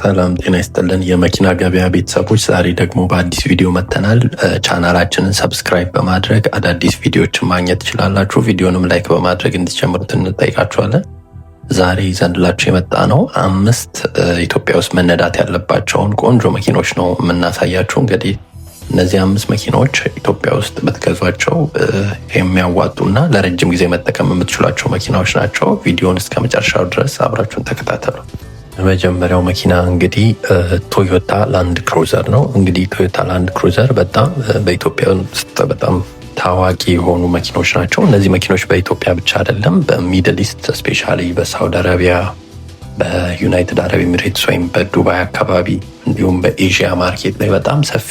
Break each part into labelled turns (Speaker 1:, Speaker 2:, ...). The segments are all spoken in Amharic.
Speaker 1: ሰላም ጤና ይስጥልን የመኪና ገበያ ቤተሰቦች፣ ዛሬ ደግሞ በአዲስ ቪዲዮ መጥተናል። ቻናላችንን ሰብስክራይብ በማድረግ አዳዲስ ቪዲዮዎችን ማግኘት ትችላላችሁ። ቪዲዮንም ላይክ በማድረግ እንድትጀምሩት እንጠይቃችኋለን። ዛሬ ይዘንላችሁ የመጣ ነው 5 ኢትዮጵያ ውስጥ መነዳት ያለባቸውን ቆንጆ መኪኖች ነው የምናሳያችሁ። እንግዲህ እነዚህ 5 መኪናዎች ኢትዮጵያ ውስጥ በትገዟቸው የሚያዋጡና ለረጅም ጊዜ መጠቀም የምትችሏቸው መኪናዎች ናቸው። ቪዲዮን እስከ መጨረሻው ድረስ አብራችሁን ተከታተሉ። የመጀመሪያው መኪና እንግዲህ ቶዮታ ላንድ ክሩዘር ነው። እንግዲህ ቶዮታ ላንድ ክሩዘር በጣም በኢትዮጵያ ውስጥ በጣም ታዋቂ የሆኑ መኪኖች ናቸው። እነዚህ መኪኖች በኢትዮጵያ ብቻ አይደለም፣ በሚድል ኢስት ስፔሻሊ በሳውዲ አረቢያ፣ በዩናይትድ አረብ ኤሚሬትስ ወይም በዱባይ አካባቢ እንዲሁም በኤዥያ ማርኬት ላይ በጣም ሰፊ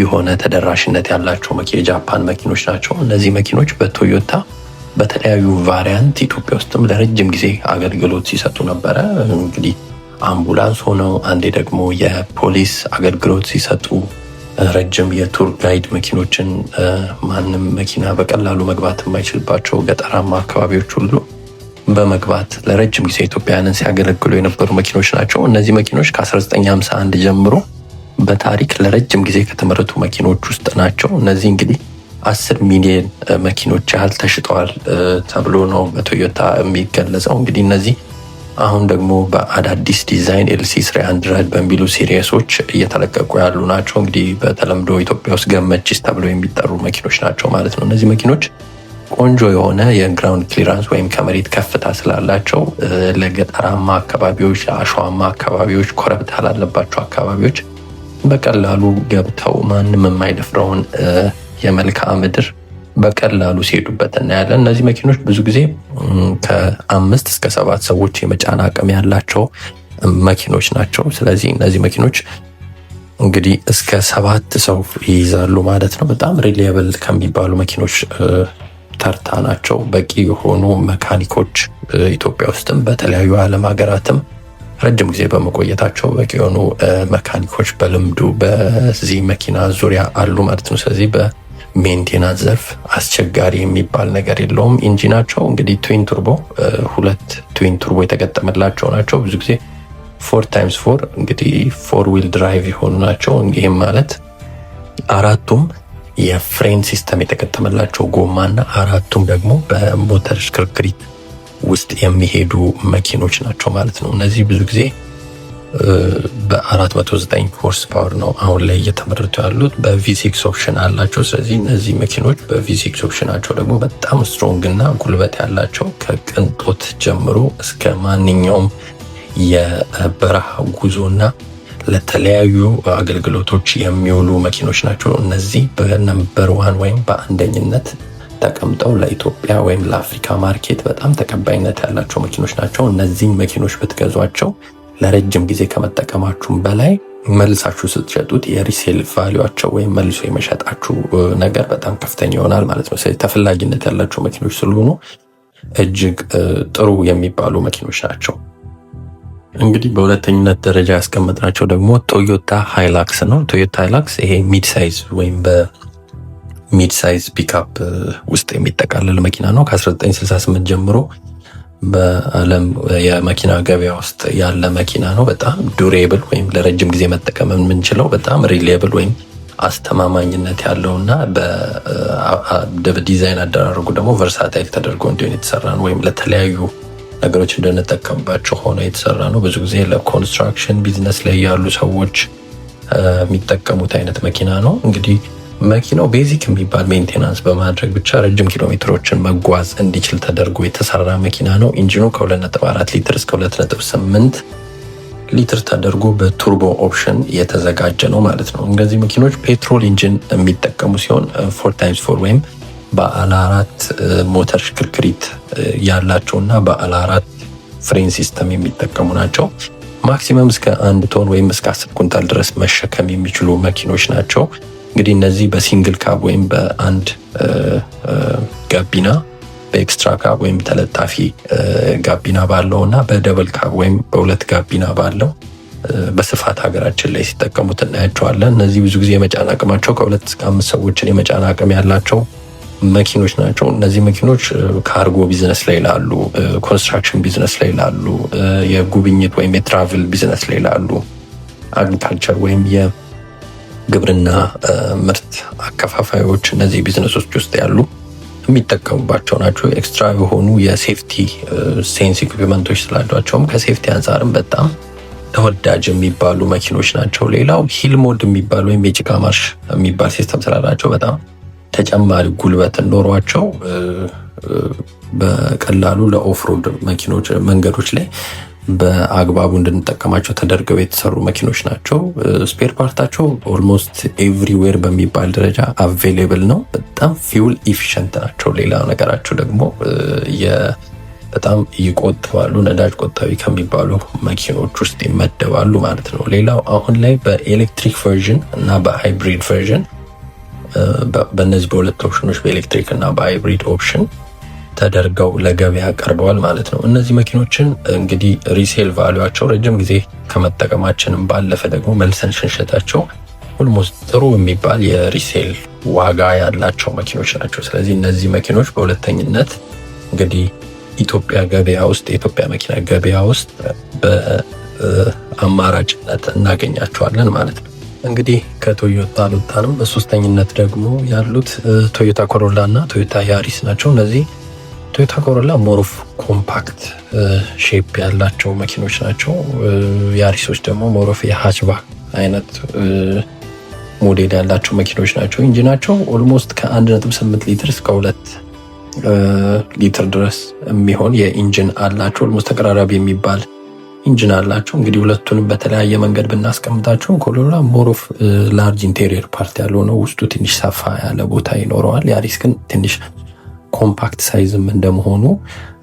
Speaker 1: የሆነ ተደራሽነት ያላቸው የጃፓን መኪኖች ናቸው። እነዚህ መኪኖች በቶዮታ በተለያዩ ቫሪያንት ኢትዮጵያ ውስጥም ለረጅም ጊዜ አገልግሎት ሲሰጡ ነበረ። እንግዲህ አምቡላንስ ሆነው አንዴ ደግሞ የፖሊስ አገልግሎት ሲሰጡ፣ ረጅም የቱር ጋይድ መኪኖችን ማንም መኪና በቀላሉ መግባት የማይችልባቸው ገጠራማ አካባቢዎች ሁሉ በመግባት ለረጅም ጊዜ ኢትዮጵያውያንን ሲያገለግሉ የነበሩ መኪኖች ናቸው። እነዚህ መኪኖች ከ1951 ጀምሮ በታሪክ ለረጅም ጊዜ ከተመረቱ መኪኖች ውስጥ ናቸው። እነዚህ እንግዲህ 10 ሚሊዮን መኪኖች ያህል ተሽጠዋል ተብሎ ነው በቶዮታ የሚገለጸው። እንግዲህ እነዚህ አሁን ደግሞ በአዳዲስ ዲዛይን ኤልሲ 300 በሚሉ ሲሪየሶች እየተለቀቁ ያሉ ናቸው። እንግዲህ በተለምዶ ኢትዮጵያ ውስጥ ገመቺስ ተብሎ የሚጠሩ መኪኖች ናቸው ማለት ነው። እነዚህ መኪኖች ቆንጆ የሆነ የግራውንድ ክሊራንስ ወይም ከመሬት ከፍታ ስላላቸው ለገጠራማ አካባቢዎች፣ ለአሸዋማ አካባቢዎች፣ ኮረብታ ላለባቸው አካባቢዎች በቀላሉ ገብተው ማንም የማይደፍረውን የመልክዓ ምድር በቀላሉ ሲሄዱበት እናያለን። እነዚህ መኪኖች ብዙ ጊዜ ከ5 እስከ 7 ሰዎች የመጫን አቅም ያላቸው መኪኖች ናቸው። ስለዚህ እነዚህ መኪኖች እንግዲህ እስከ 7 ሰው ይይዛሉ ማለት ነው። በጣም ሪሊየብል ከሚባሉ መኪኖች ተርታ ናቸው። በቂ የሆኑ መካኒኮች ኢትዮጵያ ውስጥም በተለያዩ ዓለም ሀገራትም ረጅም ጊዜ በመቆየታቸው በቂ የሆኑ መካኒኮች በልምዱ በዚህ መኪና ዙሪያ አሉ ማለት ነው። ስለዚህ በሜንቴናንስ ዘርፍ አስቸጋሪ የሚባል ነገር የለውም። ኢንጂናቸው እንግዲህ ትዊን ቱርቦ 2 ትዊን ቱርቦ የተገጠመላቸው ናቸው። ብዙ ጊዜ 4x4 እንግዲህ 4 ዊል ድራይቭ የሆኑ ናቸው። ይህም ማለት 4ቱም የፍሬን ሲስተም የተገጠመላቸው ጎማና 4ቱም ደግሞ በሞተር ሽክርክሪት ውስጥ የሚሄዱ መኪኖች ናቸው ማለት ነው። እነዚህ ብዙ ጊዜ በ409 ሆርስ ፓወር ነው አሁን ላይ እየተመረቱ ያሉት። በቪ6 ኦፕሽን አላቸው። ስለዚህ እነዚህ መኪኖች በቪ6 ኦፕሽናቸው ደግሞ በጣም ስትሮንግ እና ጉልበት ያላቸው ከቅንጦት ጀምሮ እስከ ማንኛውም የበረሃ ጉዞና ለተለያዩ አገልግሎቶች የሚውሉ መኪኖች ናቸው። እነዚህ በነምበር 1 ወይም በአንደኝነት ተቀምጠው ለኢትዮጵያ ወይም ለአፍሪካ ማርኬት በጣም ተቀባይነት ያላቸው መኪኖች ናቸው። እነዚህ መኪኖች ብትገዟቸው ለረጅም ጊዜ ከመጠቀማችሁም በላይ መልሳችሁ ስትሸጡት የሪሴል ቫሊዩአቸው ወይም መልሶ የመሸጣችሁ ነገር በጣም ከፍተኛ ይሆናል ማለት ነው። ስለዚህ ተፈላጊነት ያላቸው መኪኖች ስለሆኑ እጅግ ጥሩ የሚባሉ መኪኖች ናቸው። እንግዲህ በሁለተኝነት ደረጃ ያስቀመጥናቸው ደግሞ ቶዮታ ሃይላክስ ነው። ቶዮታ ሃይላክስ ይሄ ሚድ ሳይዝ ወይም ሚድ ሳይዝ ፒክአፕ ውስጥ የሚጠቃለል መኪና ነው። ከ1968 ጀምሮ በዓለም የመኪና ገበያ ውስጥ ያለ መኪና ነው። በጣም ዱሬብል ወይም ለረጅም ጊዜ መጠቀም የምንችለው በጣም ሪሊየብል ወይም አስተማማኝነት ያለውና በዲዛይን አደራረጉ ደግሞ ቨርሳታይል ተደርጎ እንዲሆን የተሰራ ነው። ወይም ለተለያዩ ነገሮች እንድንጠቀምባቸው ሆነ የተሰራ ነው። ብዙ ጊዜ ለኮንስትራክሽን ቢዝነስ ላይ ያሉ ሰዎች የሚጠቀሙት አይነት መኪና ነው። እንግዲህ መኪናው ቤዚክ የሚባል ሜንቴናንስ በማድረግ ብቻ ረጅም ኪሎ ሜትሮችን መጓዝ እንዲችል ተደርጎ የተሰራ መኪና ነው። ኢንጂኑ ከ2.4 ሊትር እስከ 2.8 ሊትር ተደርጎ በቱርቦ ኦፕሽን የተዘጋጀ ነው ማለት ነው። እነዚህ መኪኖች ፔትሮል ኢንጂን የሚጠቀሙ ሲሆን 4x4 ወይም ባለ 4 ሞተር ሽክርክሪት ያላቸውና ባለ 4 ፍሬን ሲስተም የሚጠቀሙ ናቸው። ማክሲመም እስከ 1 ቶን ወይም እስከ 10 ኩንታል ድረስ መሸከም የሚችሉ መኪኖች ናቸው። እንግዲህ እነዚህ በሲንግል ካብ ወይም በአንድ ጋቢና፣ በኤክስትራ ካብ ወይም ተለጣፊ ጋቢና ባለው እና በደብል ካብ ወይም በ2 ጋቢና ባለው በስፋት ሀገራችን ላይ ሲጠቀሙት እናያቸዋለን። እነዚህ ብዙ ጊዜ የመጫን አቅማቸው ከ2 እስከ 5 ሰዎችን የመጫን አቅም ያላቸው መኪኖች ናቸው። እነዚህ መኪኖች ካርጎ ቢዝነስ ላይ ላሉ፣ ኮንስትራክሽን ቢዝነስ ላይ ላሉ፣ የጉብኝት ወይም የትራቭል ቢዝነስ ላይ ላሉ፣ አግሪካልቸር ወይም የግብርና ምርት አከፋፋዮች እነዚህ ቢዝነሶች ውስጥ ያሉ የሚጠቀሙባቸው ናቸው። ኤክስትራ የሆኑ የሴፍቲ ሴንስ ኢኩዊፕመንቶች ስላሏቸውም ከሴፍቲ አንጻርም በጣም ተወዳጅ የሚባሉ መኪኖች ናቸው። ሌላው ሂል ሞድ የሚባል ወይም የጭቃ ማርሽ የሚባል ሲስተም ስላላቸው በጣም ተጨማሪ ጉልበት ኖሯቸው በቀላሉ ለኦፍሮድ መኪኖች መንገዶች ላይ በአግባቡ እንድንጠቀማቸው ተደርገው የተሰሩ መኪኖች ናቸው። ስፔር ፓርታቸው ኦልሞስት ኤቭሪዌር በሚባል ደረጃ አቬሌብል ነው። በጣም ፊውል ኢፊሽንት ናቸው። ሌላ ነገራቸው ደግሞ በጣም ይቆጥባሉ። ነዳጅ ቆጣቢ ከሚባሉ መኪኖች ውስጥ ይመደባሉ ማለት ነው። ሌላው አሁን ላይ በኤሌክትሪክ ቨርዥን እና በሃይብሪድ ቨርዥን በእነዚህ በሁለት ኦፕሽኖች በኤሌክትሪክ እና በሃይብሪድ ኦፕሽን ተደርገው ለገበያ ቀርበዋል ማለት ነው። እነዚህ መኪኖችን እንግዲህ ሪሴል ቫሉያቸው ረጅም ጊዜ ከመጠቀማችንም ባለፈ ደግሞ መልሰን ሽንሸታቸው ኦልሞስት ጥሩ የሚባል የሪሴል ዋጋ ያላቸው መኪኖች ናቸው። ስለዚህ እነዚህ መኪኖች በሁለተኝነት እንግዲህ ኢትዮጵያ ገበያ ውስጥ የኢትዮጵያ መኪና ገበያ ውስጥ በአማራጭነት እናገኛቸዋለን ማለት ነው። እንግዲህ ከቶዮታ አልወጣንም። በሶስተኝነት ደግሞ ያሉት ቶዮታ ኮሮላ እና ቶዮታ ያሪስ ናቸው። እነዚህ ቶዮታ ኮሮላ ሞሮፍ ኮምፓክት ሼፕ ያላቸው መኪኖች ናቸው። ያሪሶች ደግሞ ሞሮፍ የሃችባክ አይነት ሞዴል ያላቸው መኪኖች ናቸው። ኢንጂናቸው ኦልሞስት ከ1.8 ሊትር እስከ 2 ሊትር ድረስ የሚሆን የኢንጂን አላቸው። ኦልሞስት ተቀራራቢ የሚባል ኢንጂን አላቸው። እንግዲህ ሁለቱንም በተለያየ መንገድ ብናስቀምጣቸው ኮሮላ ሞሮፍ ላርጅ ኢንቴሪየር ፓርት ያለው ነው። ውስጡ ትንሽ ሰፋ ያለ ቦታ ይኖረዋል። ያሪስ ግን ትንሽ ኮምፓክት ሳይዝም እንደመሆኑ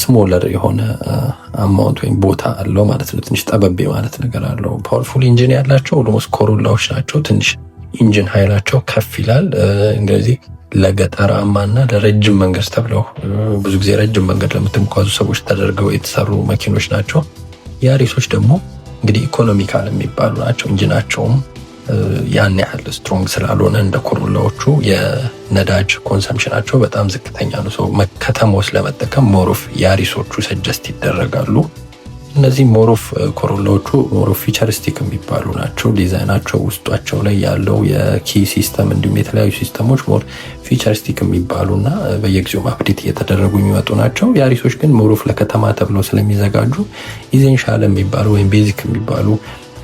Speaker 1: ስሞለር የሆነ አማውንት ወይም ቦታ አለው ማለት ነው። ትንሽ ጠበቤ ማለት ነገር አለው። ፓወርፉል ኢንጂን ያላቸው ኦልሞስት ኮሮላዎች ናቸው። ትንሽ ኢንጂን ኃይላቸው ከፍ ይላል። እንግዲህ ለገጠራማና ለረጅም መንገድ ተብለው ብዙ ጊዜ ረጅም መንገድ ለምትጓዙ ሰዎች ተደርገው የተሰሩ መኪኖች ናቸው። ያሪሶች ደግሞ እንግዲህ ኢኮኖሚካል የሚባሉ ናቸው። ኢንጂናቸውም ያን ያህል ስትሮንግ ስላልሆነ እንደ ኮሮላዎቹ የነዳጅ ኮንሰምፕሽናቸው በጣም ዝቅተኛ ነው። ሰው ከተማ ውስጥ ለመጠቀም ሞሮፍ ያሪሶቹ ሰጀስት ይደረጋሉ። እነዚህ ሞሮፍ ኮሮላዎቹ ሞሮፍ ፊቸሪስቲክ የሚባሉ ናቸው። ዲዛይናቸው ውስጧቸው ላይ ያለው የኪ ሲስተም እንዲሁም የተለያዩ ሲስተሞች ሞር ፊቸሪስቲክ የሚባሉና በየጊዜው አፕዴት እየተደረጉ የሚመጡ ናቸው። ያሪሶች ግን ሞሮፍ ለከተማ ተብለው ስለሚዘጋጁ ኢዜንሻል የሚባሉ ወይም ቤዚክ የሚባሉ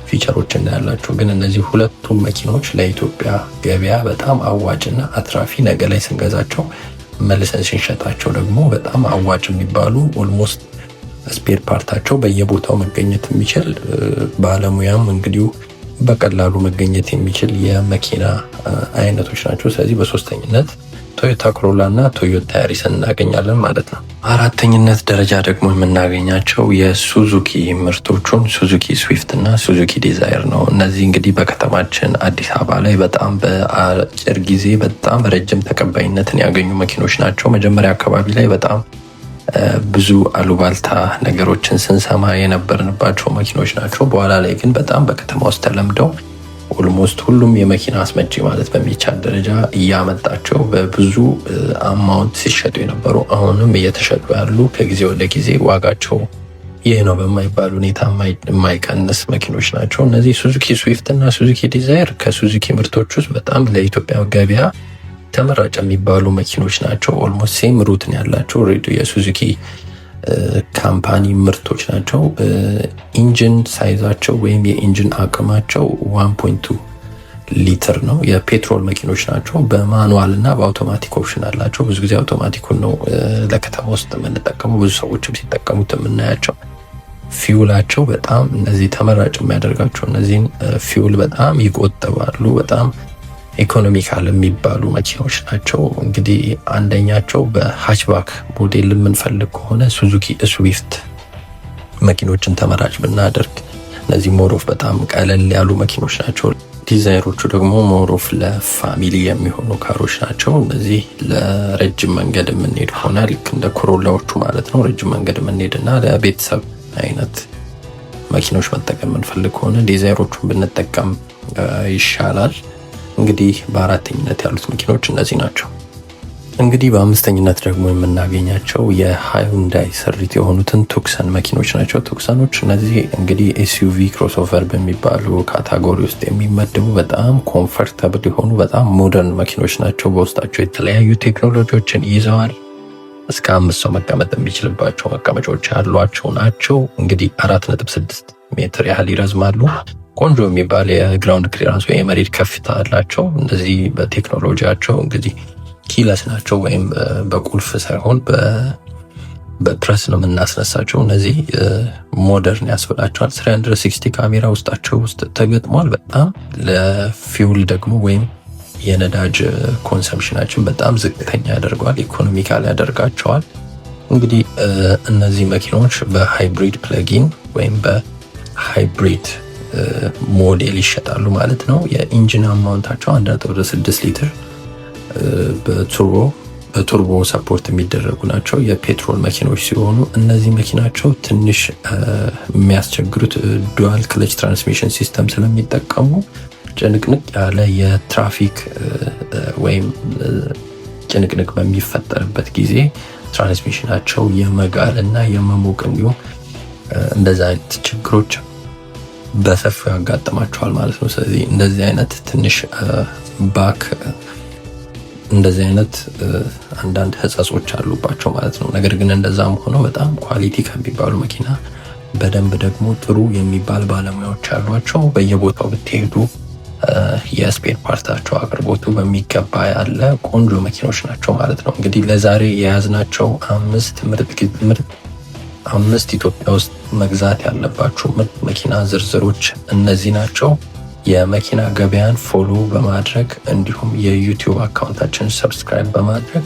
Speaker 1: ፊቸሮች ያላቸው። ግን እነዚህ ሁለቱም መኪኖች ለኢትዮጵያ ገበያ በጣም አዋጭና አትራፊ ነገ ላይ ስንገዛቸው መልሰን ስንሸጣቸው ደግሞ በጣም አዋጭ የሚባሉ ኦልሞስት ስፔር ፓርታቸው በየቦታው መገኘት የሚችል ባለሙያም እንግዲሁ በቀላሉ መገኘት የሚችል የመኪና አይነቶች ናቸው። ስለዚህ በሶስተኝነት ቶዮታ ኮሮላ እና ቶዮታ ያሪስን እናገኛለን ማለት ነው። አራተኝነት ደረጃ ደግሞ የምናገኛቸው የሱዙኪ ምርቶቹን ሱዙኪ ስዊፍት እና ሱዙኪ ዲዛይር ነው። እነዚህ እንግዲህ በከተማችን አዲስ አበባ ላይ በጣም በአጭር ጊዜ በጣም ረጅም ተቀባይነትን ያገኙ መኪኖች ናቸው። መጀመሪያ አካባቢ ላይ በጣም ብዙ አሉባልታ ነገሮችን ስንሰማ የነበርንባቸው መኪኖች ናቸው። በኋላ ላይ ግን በጣም በከተማ ውስጥ ተለምደው ኦልሞስት ሁሉም የመኪና አስመጪ ማለት በሚቻል ደረጃ እያመጣቸው በብዙ አማውንት ሲሸጡ የነበሩ አሁንም እየተሸጡ ያሉ ከጊዜ ወደ ጊዜ ዋጋቸው ይህ ነው በማይባል ሁኔታ የማይቀንስ መኪኖች ናቸው። እነዚህ ሱዙኪ ስዊፍት እና ሱዙኪ ዲዛይር ከሱዙኪ ምርቶች ውስጥ በጣም ለኢትዮጵያ ገበያ ተመራጭ የሚባሉ መኪኖች ናቸው። ኦልሞስት ሴም ሩትን ያላቸው ሬዲዮ የሱዙኪ ካምፓኒ ምርቶች ናቸው። ኢንጂን ሳይዛቸው ወይም የኢንጂን አቅማቸው 1.2 ሊትር ነው። የፔትሮል መኪኖች ናቸው። በማኑዋል እና በአውቶማቲክ ኦፕሽን አላቸው። ብዙ ጊዜ አውቶማቲኩን ነው ለከተማ ውስጥ የምንጠቀመው፣ ብዙ ሰዎችም ሲጠቀሙት የምናያቸው። ፊውላቸው በጣም እነዚህ ተመራጭ የሚያደርጋቸው እነዚህን ፊውል በጣም ይቆጥባሉ። በጣም ኢኮኖሚካል የሚባሉ መኪኖች ናቸው። እንግዲህ አንደኛቸው በሃችባክ ሞዴል የምንፈልግ ከሆነ ሱዙኪ ስዊፍት መኪኖችን ተመራጭ ብናደርግ፣ እነዚህ ሞሮፍ በጣም ቀለል ያሉ መኪኖች ናቸው። ዲዛይሮቹ ደግሞ ሞሮፍ ለፋሚሊ የሚሆኑ ካሮች ናቸው። እነዚህ ለረጅም መንገድ የምንሄድ ከሆነ ልክ እንደ ኮሮላዎቹ ማለት ነው፣ ረጅም መንገድ የምንሄድና ለቤተሰብ አይነት መኪኖች መጠቀም የምንፈልግ ከሆነ ዲዛይሮቹን ብንጠቀም ይሻላል። እንግዲህ በአራተኝነት ያሉት መኪኖች እነዚህ ናቸው። እንግዲህ በአምስተኝነት ደግሞ የምናገኛቸው የሃዩንዳይ ስሪት የሆኑትን ቱክሰን መኪኖች ናቸው። ቱክሰኖች እነዚህ እንግዲህ ኤስዩቪ ክሮስኦቨር በሚባሉ ካታጎሪ ውስጥ የሚመደቡ በጣም ኮምፈርተብል የሆኑ በጣም ሞደርን መኪኖች ናቸው። በውስጣቸው የተለያዩ ቴክኖሎጂዎችን ይዘዋል። እስከ 5 ሰው መቀመጥ የሚችልባቸው መቀመጫዎች ያሏቸው ናቸው። እንግዲህ 4.6 ሜትር ያህል ይረዝማሉ። ቆንጆ የሚባል የግራውንድ ክሊራንስ ወይ የመሬት ከፍታ አላቸው። እነዚህ በቴክኖሎጂያቸው እንግዲህ ኪለስ ናቸው ወይም በቁልፍ ሳይሆን በፕረስ ነው የምናስነሳቸው። እነዚህ ሞደርን ያስብላቸዋል። 360 ካሜራ ውስጣቸው ውስጥ ተገጥሟል። በጣም ለፊውል ደግሞ ወይም የነዳጅ ኮንሰምፕሽናችን በጣም ዝቅተኛ ያደርገዋል፣ ኢኮኖሚካል ያደርጋቸዋል። እንግዲህ እነዚህ መኪናዎች በሃይብሪድ ፕለጊን ወይም በሃይብሪድ ሞዴል ይሸጣሉ ማለት ነው። የኢንጂን አማውንታቸው 1.6 ሊትር በቱርቦ ሰፖርት የሚደረጉ ናቸው። የፔትሮል መኪኖች ሲሆኑ እነዚህ መኪናቸው ትንሽ የሚያስቸግሩት ዱዋል ክለች ትራንስሚሽን ሲስተም ስለሚጠቀሙ ጭንቅንቅ ያለ የትራፊክ ወይም ጭንቅንቅ በሚፈጠርበት ጊዜ ትራንስሚሽናቸው የመጋል እና የመሞቅ እንዲሁም እንደዚህ አይነት ችግሮች በሰፊው ያጋጥማቸዋል ማለት ነው። ስለዚህ እንደዚህ አይነት ትንሽ እንደዚህ አይነት አንዳንድ ህጸጾች አሉባቸው ማለት ነው። ነገር ግን እንደዛም ሆኖ በጣም ኳሊቲ ከሚባሉ መኪና በደንብ ደግሞ ጥሩ የሚባል ባለሙያዎች ያሏቸው በየቦታው ብትሄዱ የስፔር ፓርታቸው አቅርቦቱ በሚገባ ያለ ቆንጆ መኪኖች ናቸው ማለት ነው። እንግዲህ ለዛሬ የያዝናቸው 5 ኢትዮጵያ ውስጥ መግዛት ያለባችሁ ምርጥ መኪና ዝርዝሮች እነዚህ ናቸው። የመኪና ገበያን ፎሎ በማድረግ እንዲሁም የዩቲዩብ አካውንታችንን ሰብስክራይብ በማድረግ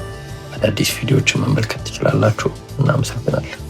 Speaker 1: አዳዲስ ቪዲዮዎችን መመልከት ትችላላችሁ። እናመሰግናለን።